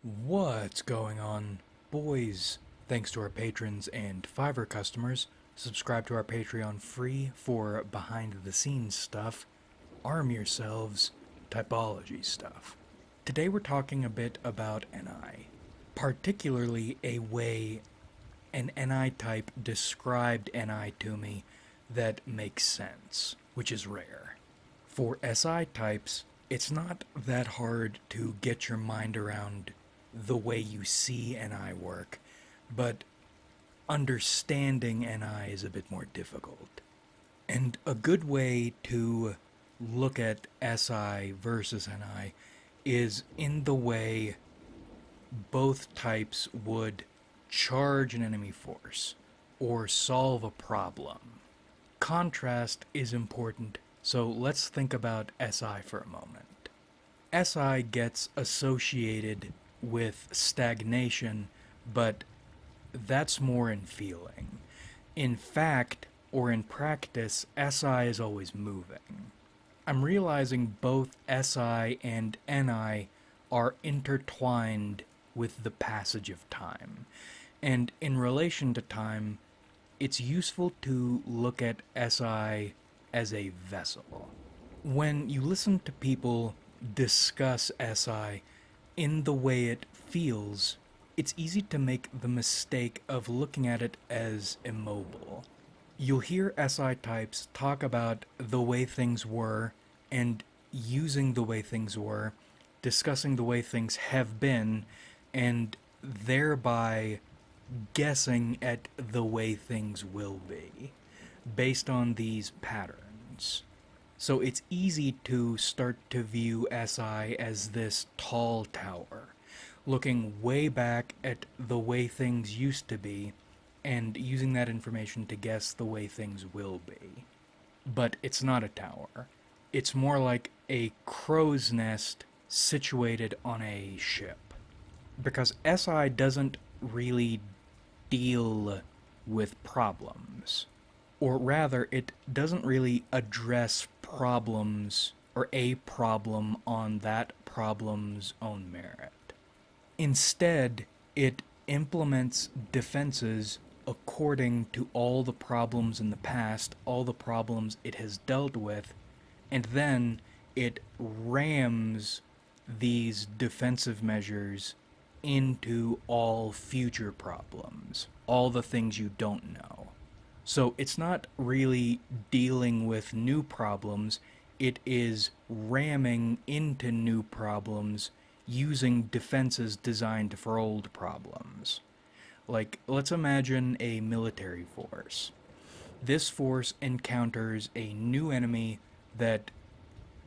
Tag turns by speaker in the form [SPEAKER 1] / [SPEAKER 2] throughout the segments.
[SPEAKER 1] What's going on, boys? Thanks to our patrons and Fiverr customers. Subscribe to our Patreon free for behind the scenes stuff. Arm yourselves, typology stuff. Today we're talking a bit about NI, particularly a way an NI type described NI to me that makes sense, which is rare. For SI types, it's not that hard to get your mind around the way you see NI work, but understanding NI is a bit more difficult. And a good way to look at SI versus NI is in the way both types would charge an enemy force or solve a problem. Contrast is important, so let's think about SI for a moment. SI gets associated with stagnation, but that's more in feeling. In fact, or in practice, SI is always moving. I'm realizing both SI and NI are intertwined with the passage of time. And in relation to time, it's useful to look at SI as a vessel. When you listen to people discuss SI in the way it feels, it's easy to make the mistake of looking at it as immobile. You'll hear SI types talk about the way things were and using the way things were, discussing the way things have been, and thereby guessing at the way things will be based on these patterns. So it's easy to start to view SI as this tall tower, looking way back at the way things used to be and using that information to guess the way things will be. But it's not a tower. It's more like a crow's nest situated on a ship. Because SI doesn't really deal with problems. Or rather, it doesn't really address problems or a problem on that problem's own merit. Instead, it implements defenses according to all the problems in the past, all the problems it has dealt with, and then it rams these defensive measures into all future problems, all the things you don't know. So it's not really dealing with new problems, it is ramming into new problems using defenses designed for old problems. Like, let's imagine a military force. This force encounters a new enemy that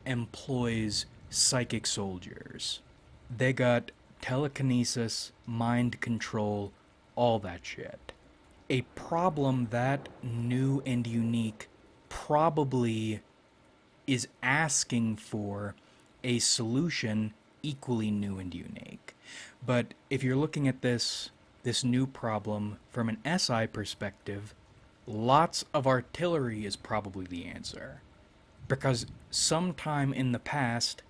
[SPEAKER 1] employs psychic soldiers. They got telekinesis, mind control, all that shit. A problem that new and unique probably is asking for a solution equally new and unique. But if you're looking at this new problem from an SI perspective, lots of artillery is probably the answer. Because sometime in the past,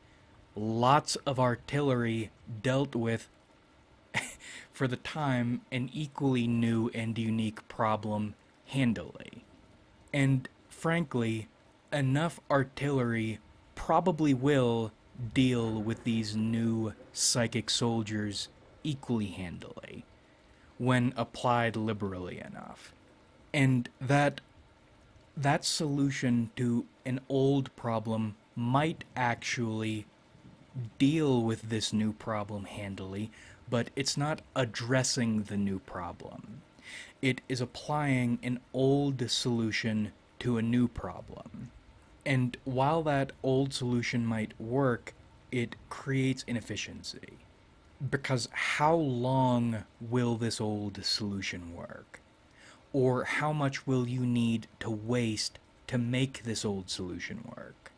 [SPEAKER 1] lots of artillery dealt with, for the time, an equally new and unique problem handily. And frankly, enough artillery probably will deal with these new psychic soldiers equally handily when applied liberally enough. And that solution to an old problem might actually deal with this new problem handily, but it's not addressing the new problem. It is applying an old solution to a new problem. And while that old solution might work, it creates inefficiency. Because how long will this old solution work? Or how much will you need to waste to make this old solution work?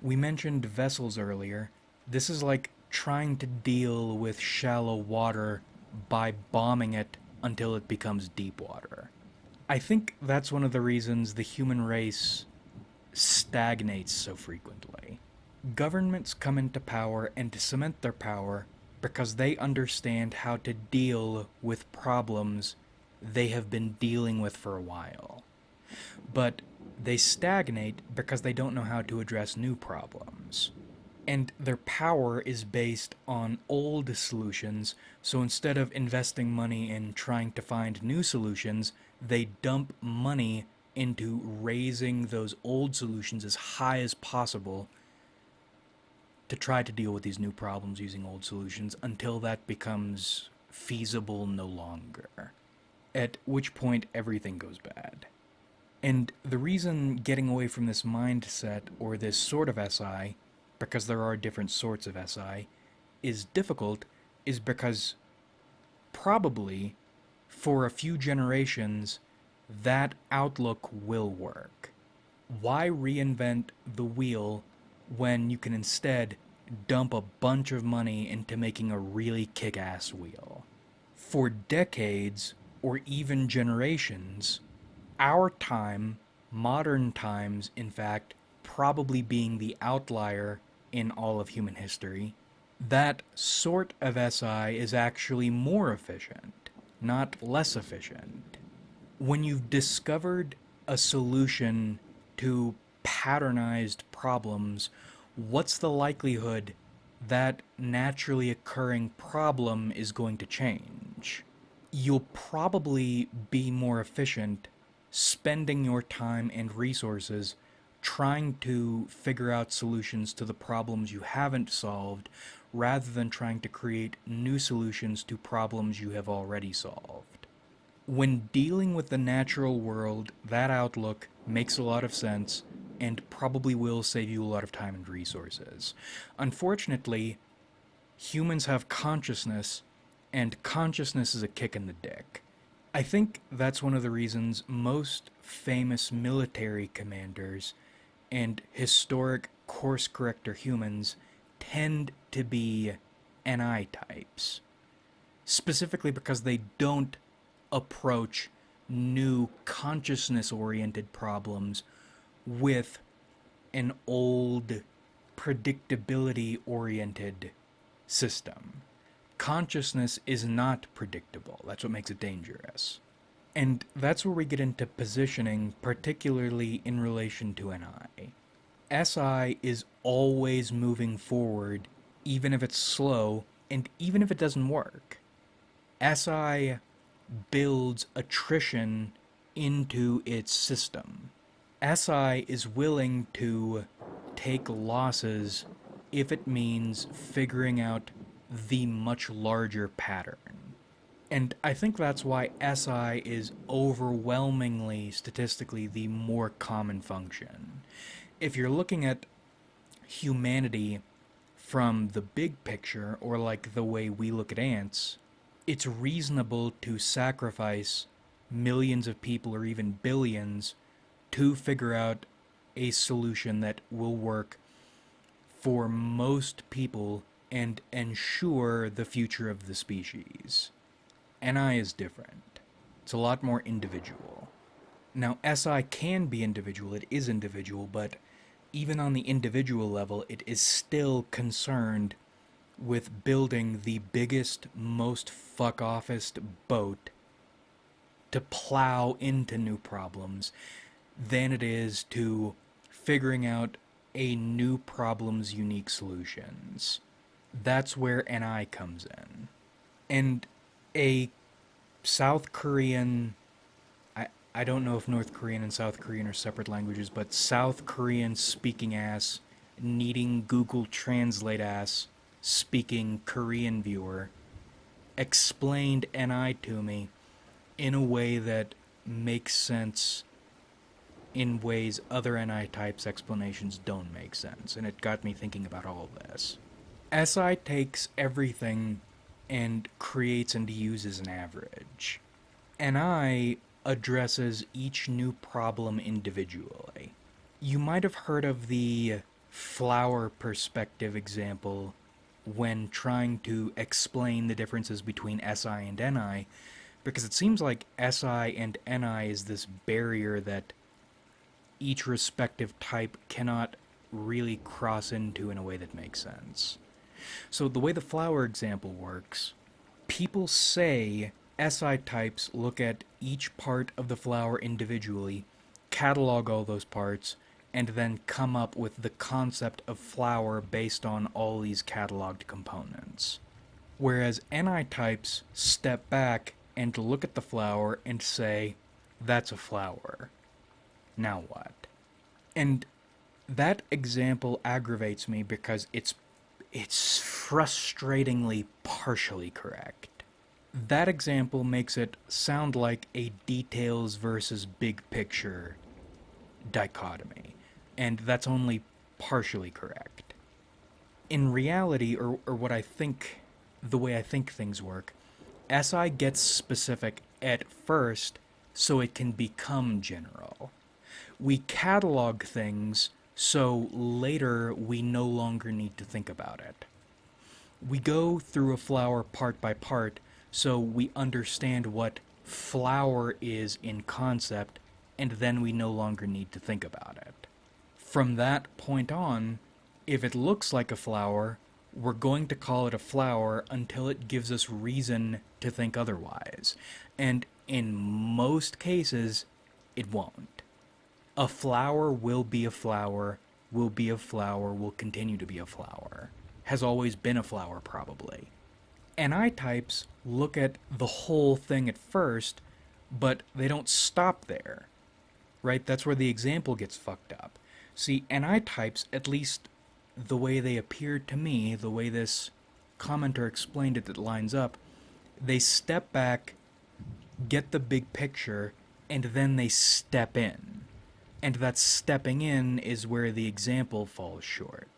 [SPEAKER 1] We mentioned vessels earlier. This is like trying to deal with shallow water by bombing it until it becomes deep water. I think that's one of the reasons the human race stagnates so frequently. Governments come into power and to cement their power because they understand how to deal with problems they have been dealing with for a while. But they stagnate because they don't know how to address new problems. And their power is based on old solutions, so instead of investing money in trying to find new solutions, they dump money into raising those old solutions as high as possible to try to deal with these new problems using old solutions until that becomes feasible no longer. At which point, everything goes bad. And the reason getting away from this mindset or this sort of SI, because there are different sorts of SI, is difficult is because probably for a few generations that outlook will work. Why reinvent the wheel when you can instead dump a bunch of money into making a really kick-ass wheel? For decades, or even generations, our time, modern times, in fact, probably being the outlier in all of human history, that sort of SI is actually more efficient, not less efficient. When you've discovered a solution to patternized problems, what's the likelihood that naturally occurring problem is going to change? You'll probably be more efficient spending your time and resources trying to figure out solutions to the problems you haven't solved rather than trying to create new solutions to problems you have already solved. When dealing with the natural world, that outlook makes a lot of sense and probably will save you a lot of time and resources. Unfortunately, humans have consciousness, and consciousness is a kick in the dick. I think that's one of the reasons most famous military commanders and historic course corrector humans tend to be NI types. Specifically because they don't approach new consciousness oriented problems with an old predictability oriented system. Consciousness is not predictable. That's what makes it dangerous. And that's where we get into positioning, particularly in relation to NI. SI is always moving forward, even if it's slow, and even if it doesn't work. SI builds attrition into its system. SI is willing to take losses if it means figuring out the much larger pattern. And I think that's why SI is overwhelmingly, statistically, the more common function. If you're looking at humanity from the big picture, or like the way we look at ants, it's reasonable to sacrifice millions of people or even billions to figure out a solution that will work for most people and ensure the future of the species. NI is different. It's a lot more individual. Now, SI can be individual, it is individual, but even on the individual level, it is still concerned with building the biggest, most fuck-offest boat to plow into new problems than it is to figuring out a new problem's unique solutions. That's where NI comes in. And a South Korean, I don't know if North Korean and South Korean are separate languages, but South Korean speaking ass, needing Google Translate ass, speaking Korean viewer, explained NI to me in a way that makes sense in ways other NI types explanations don't make sense, and it got me thinking about all of this. SI takes everything and creates and uses an average. NI addresses each new problem individually. You might have heard of the flower perspective example when trying to explain the differences between SI and NI, because it seems like SI and NI is this barrier that each respective type cannot really cross into in a way that makes sense. So the way the flower example works, people say SI types look at each part of the flower individually, catalog all those parts, and then come up with the concept of flower based on all these cataloged components. Whereas NI types step back and look at the flower and say, that's a flower. Now what? And that example aggravates me because it's frustratingly partially correct. That example makes it sound like a details versus big picture dichotomy, and that's only partially correct. In reality, or what I think, the way I think things work, SI gets specific at first so it can become general. We catalog things so later we no longer need to think about it. We go through a flower part by part so we understand what flower is in concept, and then we no longer need to think about it. From that point on, if it looks like a flower, we're going to call it a flower until it gives us reason to think otherwise. And in most cases, it won't. A flower will be a flower, will be a flower, will continue to be a flower. Has always been a flower, probably. NI types look at the whole thing at first, but they don't stop there. Right? That's where the example gets fucked up. See, NI types, at least the way they appeared to me, the way this commenter explained it that lines up, they step back, get the big picture, and then they step in. And that stepping in is where the example falls short.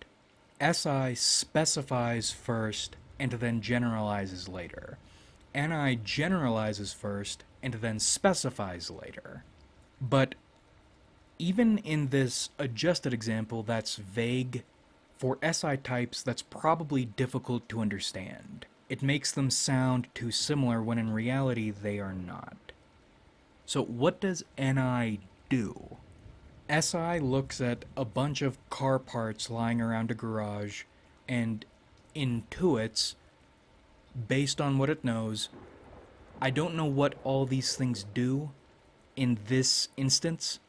[SPEAKER 1] SI specifies first and then generalizes later. NI generalizes first and then specifies later. But even in this adjusted example that's vague, for SI types that's probably difficult to understand. It makes them sound too similar when in reality they are not. So what does NI do? SI looks at a bunch of car parts lying around a garage and intuits, based on what it knows. I don't know what all these things do in this instance,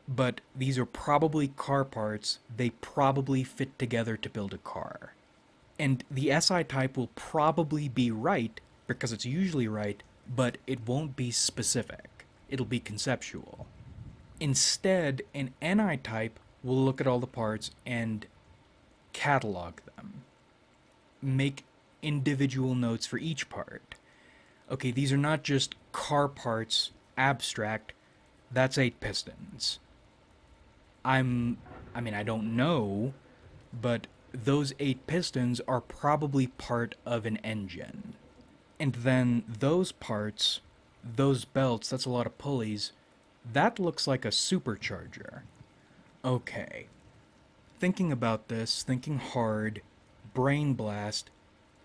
[SPEAKER 1] but these are probably car parts. They probably fit together to build a car. And the SI type will probably be right, because it's usually right, but it won't be specific. It'll be conceptual. Instead, an NI type will look at all the parts and catalog them. Make individual notes for each part. Okay, these are not just car parts, abstract. That's 8 pistons. I don't know, but those 8 pistons are probably part of an engine. And then those parts, those belts, that's a lot of pulleys, that looks like a supercharger. Okay. Thinking about this, thinking hard, brain blast,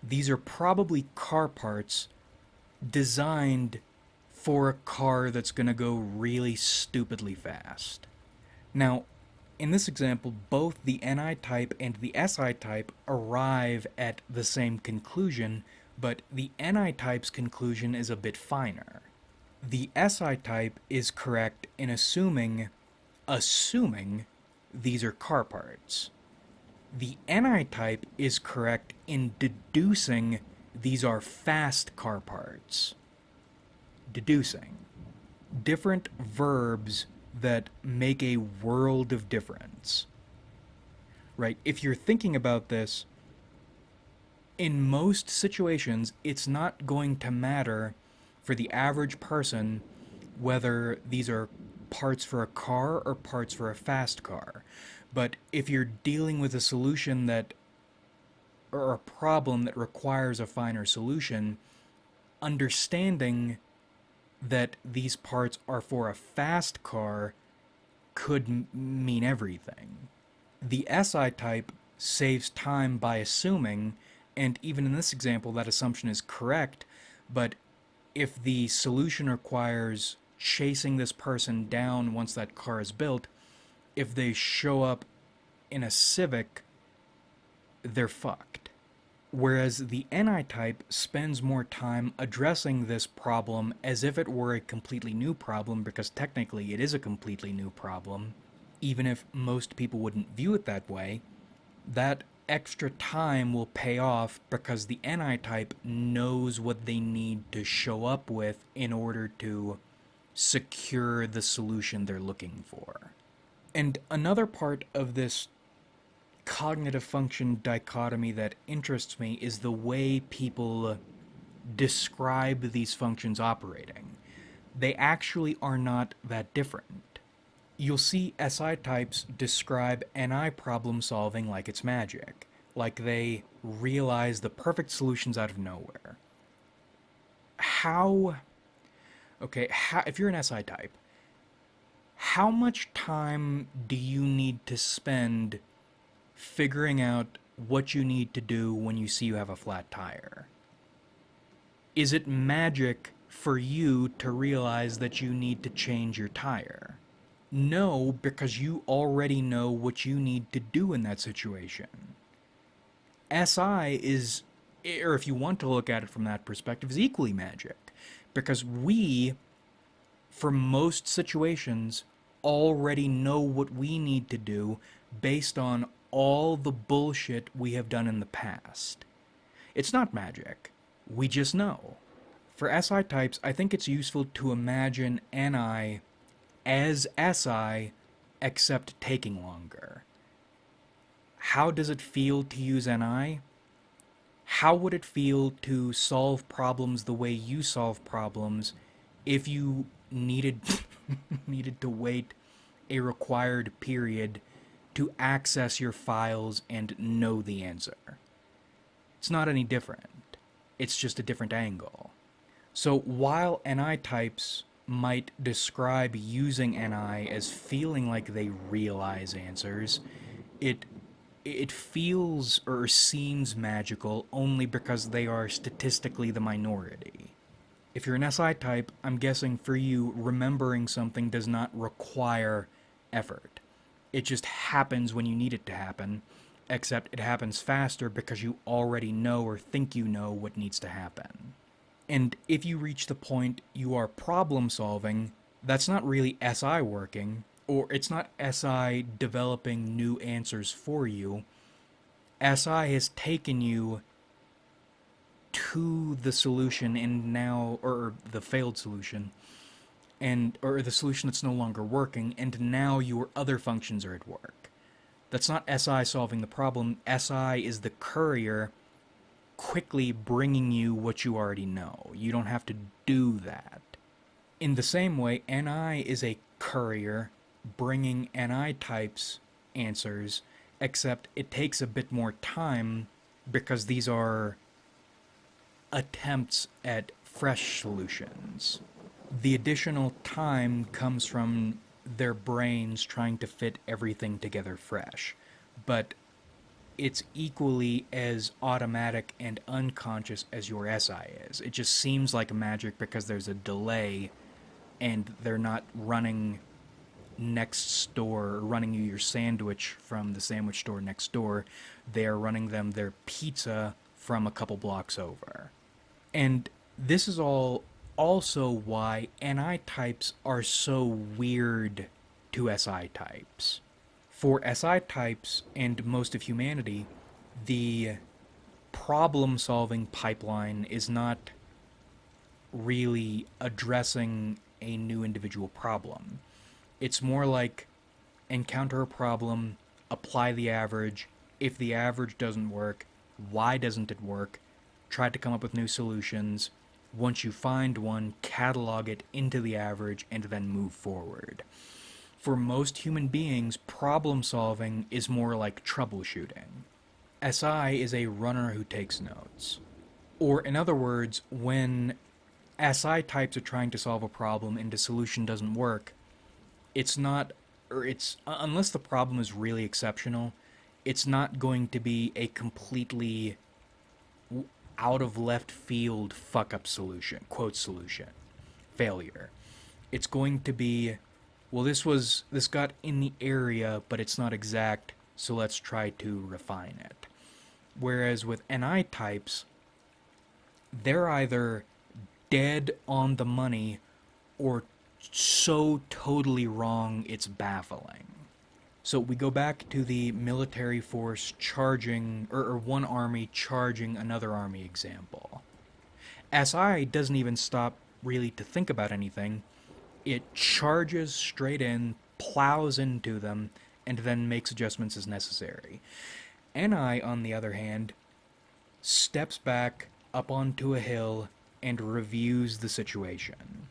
[SPEAKER 1] these are probably car parts designed for a car that's gonna go really stupidly fast. Now, in this example, both the NI type and the SI type arrive at the same conclusion, but the NI type's conclusion is a bit finer. The SI type is correct in assuming these are car parts. The NI type is correct in deducing these are fast car parts. Deducing. Different verbs that make a world of difference. Right? If you're thinking about this, in most situations, it's not going to matter for the average person whether these are parts for a car or parts for a fast car. But if you're dealing with a solution that, or a problem that requires a finer solution, understanding that these parts are for a fast car could mean everything. The SI type saves time by assuming, and even in this example that assumption is correct, but if the solution requires chasing this person down once that car is built, if they show up in a Civic, they're fucked. Whereas the NI type spends more time addressing this problem as if it were a completely new problem, because technically it is a completely new problem, even if most people wouldn't view it that way. That extra time will pay off because the NI type knows what they need to show up with in order to secure the solution they're looking for. And another part of this cognitive function dichotomy that interests me is the way people describe these functions operating. They actually are not that different. You'll see SI types describe NI problem solving like it's magic, like they realize the perfect solutions out of nowhere. How, if you're an SI type, how much time do you need to spend figuring out what you need to do when you see you have a flat tire? Is it magic for you to realize that you need to change your tire? No, because you already know what you need to do in that situation. SI is, or if you want to look at it from that perspective, is equally magic. Because we, for most situations, already know what we need to do based on all the bullshit we have done in the past. It's not magic. We just know. For SI types, I think it's useful to imagine NI as SI, except taking longer. How does it feel to use NI? How would it feel to solve problems the way you solve problems if you needed needed to wait a required period to access your files and know the answer? It's not any different. It's just a different angle. So while NI types might describe using NI as feeling like they realize answers, it feels or seems magical only because they are statistically the minority. If you're an SI type, I'm guessing for you, remembering something does not require effort. It just happens when you need it to happen, except it happens faster because you already know or think you know what needs to happen. And if you reach the point you are problem solving, that's not really SI working, or it's not SI developing new answers for you. SI has taken you to the solution and now, or the failed solution, or the solution that's no longer working, and now your other functions are at work. That's not SI solving the problem. SI is the courier quickly bringing you what you already know. You don't have to do that. In the same way, NI is a courier bringing NI types answers, except it takes a bit more time because these are attempts at fresh solutions. The additional time comes from their brains trying to fit everything together fresh. But it's equally as automatic and unconscious as your SI is. It just seems like magic because there's a delay and they're not running next door, running you your sandwich from the sandwich store next door. They're running them their pizza from a couple blocks over. And this is all also why NI types are so weird to SI types. For SI types and most of humanity, the problem solving pipeline is not really addressing a new individual problem. It's more like encounter a problem, apply the average. If the average doesn't work, why doesn't it work? Try to come up with new solutions. Once you find one, catalog it into the average and then move forward. For most human beings, problem solving is more like troubleshooting. SI is a runner who takes notes. Or, in other words, when SI types are trying to solve a problem and the solution doesn't work, it's not, or it's, unless the problem is really exceptional, it's not going to be a completely out of left field fuck up solution, quote solution, failure. It's going to be, well, this got in the area, but it's not exact, so let's try to refine it. Whereas with NI types, they're either dead on the money or so totally wrong it's baffling. So we go back to the military force charging, or one army charging another army example. SI doesn't even stop really to think about anything. It charges straight in, plows into them, and then makes adjustments as necessary. NI, on the other hand, steps back up onto a hill and reviews the situation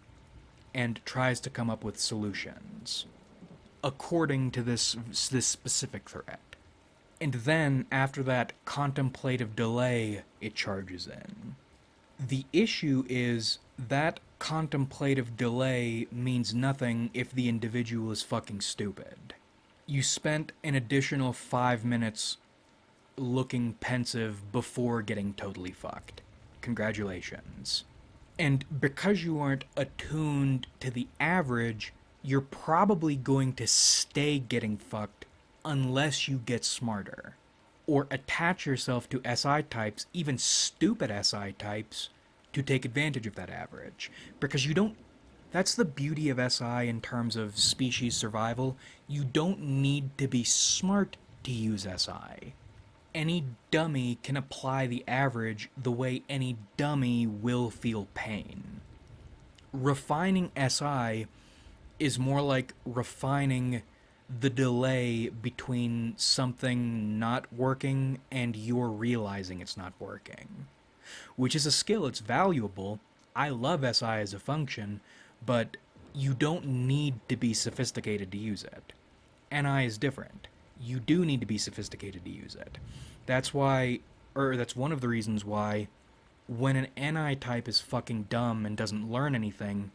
[SPEAKER 1] and tries to come up with solutions according to this specific threat. And then, after that contemplative delay, it charges in. The issue is that contemplative delay means nothing if the individual is fucking stupid. You spent an additional 5 minutes looking pensive before getting totally fucked. Congratulations. And because you aren't attuned to the average, you're probably going to stay getting fucked unless you get smarter. Or attach yourself to SI types, even stupid SI types, to take advantage of that average. Because you don't. That's the beauty of SI in terms of species survival. You don't need to be smart to use SI. Any dummy can apply the average the way any dummy will feel pain. Refining SI is more like refining the delay between something not working and you're realizing it's not working. Which is a skill, it's valuable. I love SI as a function, but you don't need to be sophisticated to use it. NI is different. You do need to be sophisticated to use it. That's why, or that's one of the reasons why, when an NI type is fucking dumb and doesn't learn anything,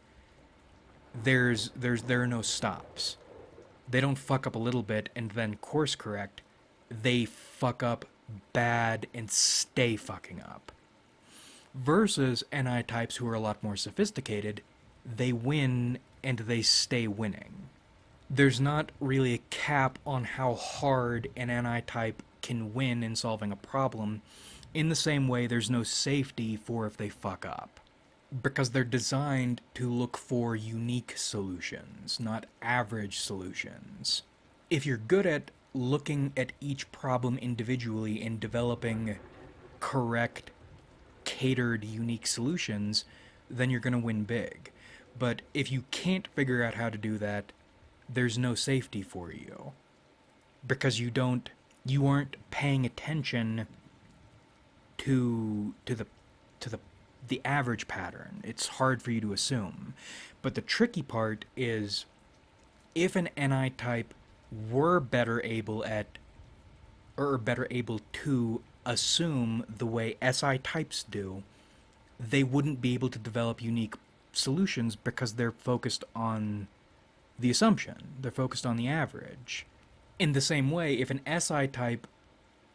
[SPEAKER 1] there are no stops. They don't fuck up a little bit and then course correct. They fuck up bad and stay fucking up. Versus NI types who are a lot more sophisticated, they win and they stay winning. There's not really a cap on how hard an NI type can win in solving a problem. In the same way, there's no safety for if they fuck up. Because they're designed to look for unique solutions, not average solutions. If you're good at looking at each problem individually and developing correct, catered, unique solutions, then you're going to win big. But if you can't figure out how to do that, there's no safety for you. Because you aren't paying attention to the average pattern. It's hard for you to assume. But the tricky part is, if an NI type were better able to assume the way SI types do, they wouldn't be able to develop unique solutions because they're focused on the assumption. They're focused on the average. In the same way, if an SI type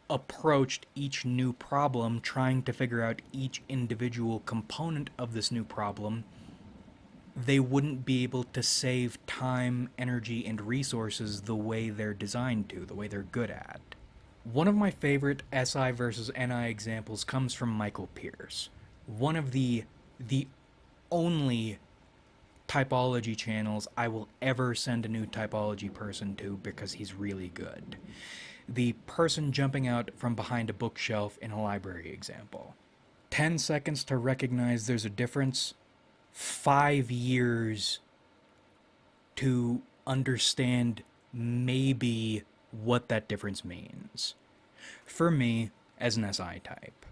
[SPEAKER 1] approached each new problem trying to figure out each individual component of this new problem, they wouldn't be able to save time, energy, and resources the way they're designed to, the way they're good at. One of my favorite SI versus NI examples comes from Michael Pierce, one of the only typology channels I will ever send a new typology person to because he's really good. The person jumping out from behind a bookshelf in a library example. 10 seconds to recognize there's a difference. 5 years to understand maybe what that difference means. For me, as an SI type.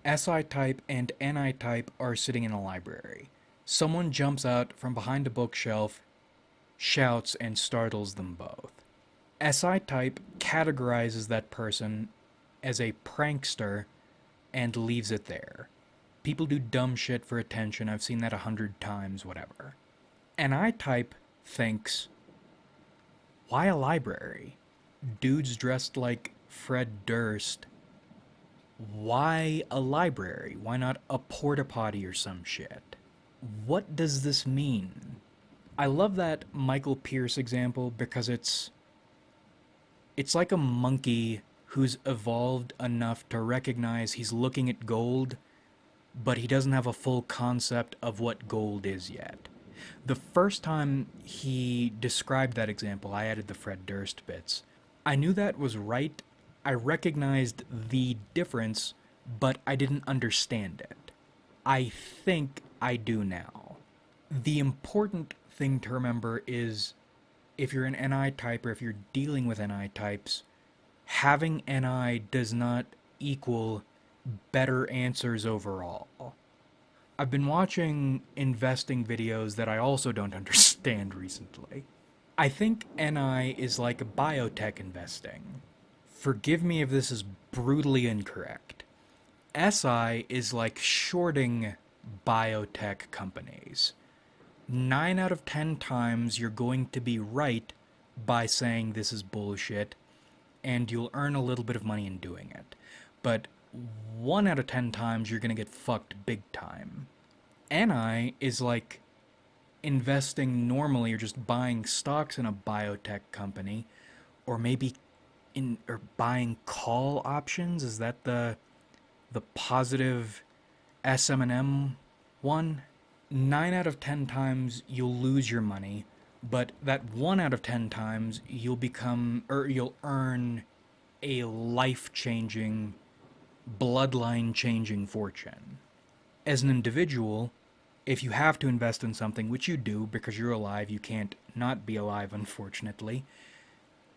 [SPEAKER 1] SI type and NI type are sitting in a library. Someone jumps out from behind a bookshelf, shouts, and startles them both. SI type categorizes that person as a prankster and leaves it there. People do dumb shit for attention. I've seen that 100 times, whatever. NI type thinks, why a library? Dudes dressed like Fred Durst. Why a library? Why not a porta potty or some shit? What does this mean? I love that Michael Pierce example because it's like a monkey who's evolved enough to recognize he's looking at gold, but he doesn't have a full concept of what gold is yet. The first time he described that example, I added the Fred Durst bits. I knew that was right. I recognized the difference, but I didn't understand it. I think I do now. The important thing to remember is if you're an NI type or if you're dealing with NI types, having NI does not equal better answers overall. I've been watching investing videos that I also don't understand recently. I think NI is like biotech investing. Forgive me if this is brutally incorrect. SI is like shorting biotech companies. 9 out of 10 times you're going to be right by saying this is bullshit, and you'll earn a little bit of money in doing it. But 1 out of 10 times you're going to get fucked big time. NI is like investing normally or just buying stocks in a biotech company, or maybe buying call options. Is that the positive SM&M one? 9 out of 10 times you'll lose your money, but that 1 out of 10 times you'll earn a life-changing, bloodline-changing fortune. As an individual, if you have to invest in something, which you do because you're alive, you can't not be alive, unfortunately,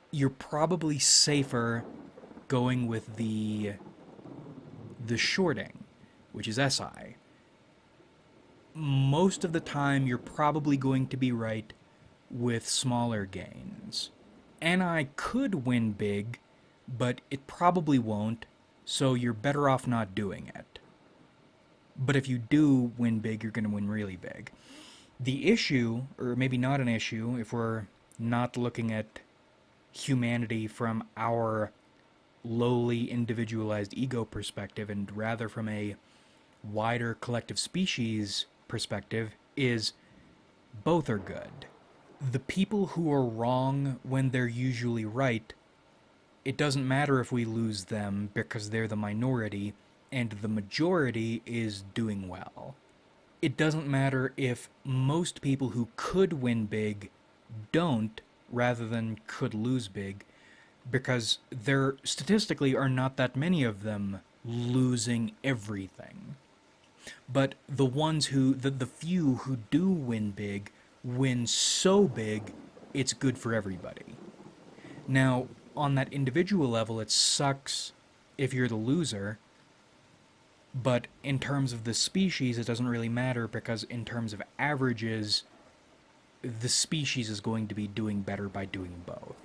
[SPEAKER 1] you're probably safer going with the shorting, which is SI. Most of the time, you're probably going to be right with smaller gains. NI could win big, but it probably won't, so you're better off not doing it. But if you do win big, you're going to win really big. The issue, or maybe not an issue, if we're not looking at humanity from our lowly individualized ego perspective and rather from a wider collective species perspective, is both are good. The people who are wrong when they're usually right, it doesn't matter if we lose them because they're the minority and the majority is doing well. It doesn't matter if most people who could win big don't rather than could lose big, because there statistically are not that many of them losing everything. But the ones the few who do win big, win so big, it's good for everybody. Now, on that individual level, it sucks if you're the loser, but in terms of the species, it doesn't really matter because in terms of averages, the species is going to be doing better by doing both.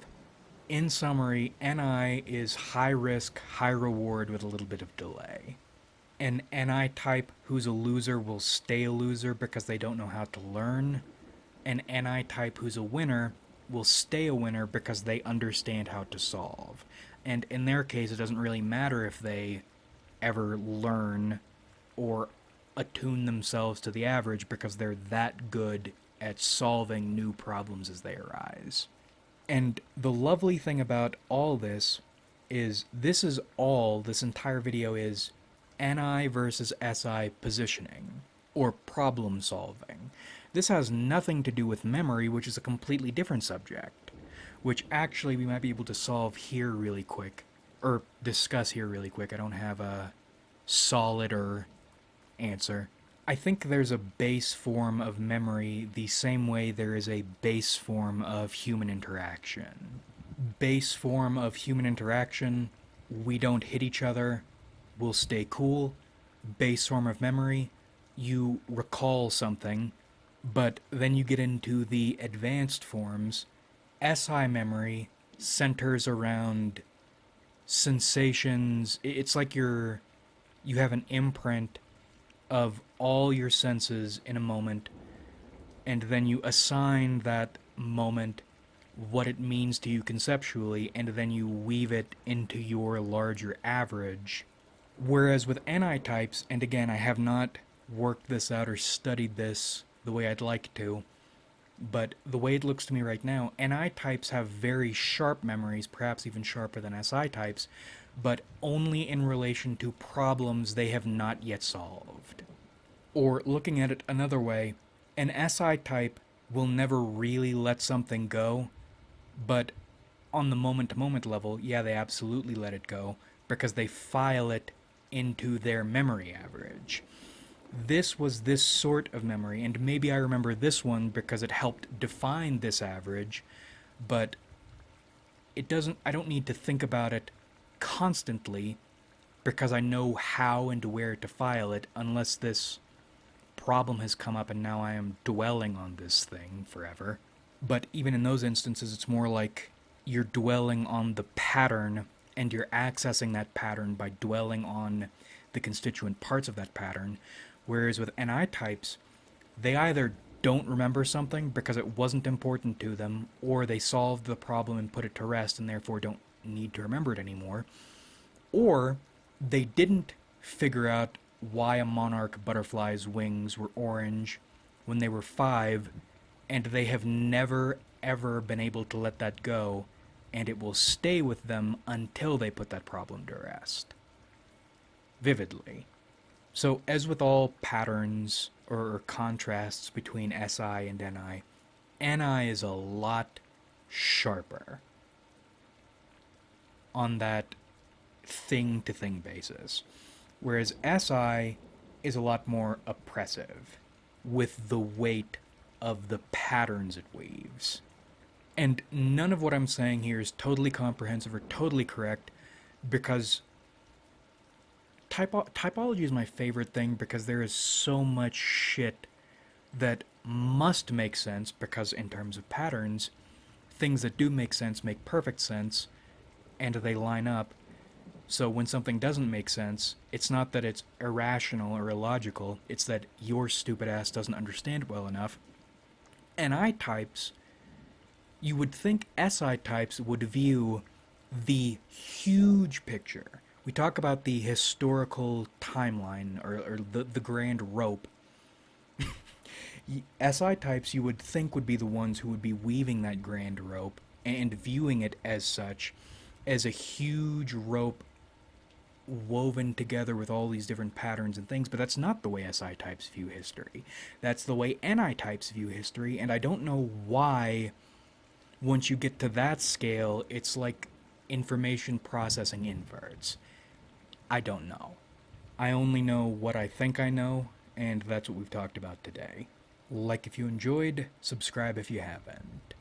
[SPEAKER 1] In summary, NI is high risk, high reward with a little bit of delay. An NI type who's a loser will stay a loser because they don't know how to learn. An NI type who's a winner will stay a winner because they understand how to solve. And in their case, it doesn't really matter if they ever learn or attune themselves to the average because they're that good at solving new problems as they arise. And the lovely thing about all this is this entire video is NI versus SI positioning, or problem solving. This has nothing to do with memory, which is a completely different subject, which actually we might be able to solve here really quick, or discuss here really quick. I don't have a solider answer. I think there's a base form of memory the same way there is a base form of human interaction. Base form of human interaction, we don't hit each other, we'll stay cool. Base form of memory, you recall something, but then you get into the advanced forms. SI memory centers around sensations. It's like you have an imprint of all your senses in a moment, and then you assign that moment what it means to you conceptually, and then you weave it into your larger average. Whereas with NI types, and again, I have not worked this out or studied this the way I'd like to, But the way it looks to me right now, NI types have very sharp memories, perhaps even sharper than SI types, but only in relation to problems they have not yet solved. Or looking at it another way, an SI type will never really let something go, but on the moment to moment level, yeah, they absolutely let it go because they file it into their memory average. This was this sort of memory, and maybe I remember this one because it helped define this average, but I don't need to think about it constantly because I know how and where to file it unless this problem has come up and now I am dwelling on this thing forever. But even in those instances, it's more like you're dwelling on the pattern and you're accessing that pattern by dwelling on the constituent parts of that pattern. Whereas with NI types, they either don't remember something because it wasn't important to them, or they solved the problem and put it to rest and therefore don't need to remember it anymore, or they didn't figure out why a monarch butterfly's wings were orange when they were 5, and they have never ever been able to let that go, and it will stay with them until they put that problem to rest. Vividly. So, as with all patterns or contrasts between SI and NI, NI is a lot sharper on that thing to thing basis, whereas SI is a lot more oppressive with the weight of the patterns it weaves. And none of what I'm saying here is totally comprehensive or totally correct because typology is my favorite thing because there is so much shit that must make sense because in terms of patterns, things that do make sense make perfect sense and they line up. So when something doesn't make sense, it's not that it's irrational or illogical, it's that your stupid ass doesn't understand well enough. And I types, you would think SI types would view the huge picture. We talk about the historical timeline or the grand rope. SI types you would think would be the ones who would be weaving that grand rope and viewing it as such, as a huge rope woven together with all these different patterns and things, but that's not the way SI types view history. That's the way NI types view history, and I don't know why once you get to that scale, it's like information processing inverts. I don't know. I only know what I think I know, and that's what we've talked about today. Like if you enjoyed, subscribe if you haven't.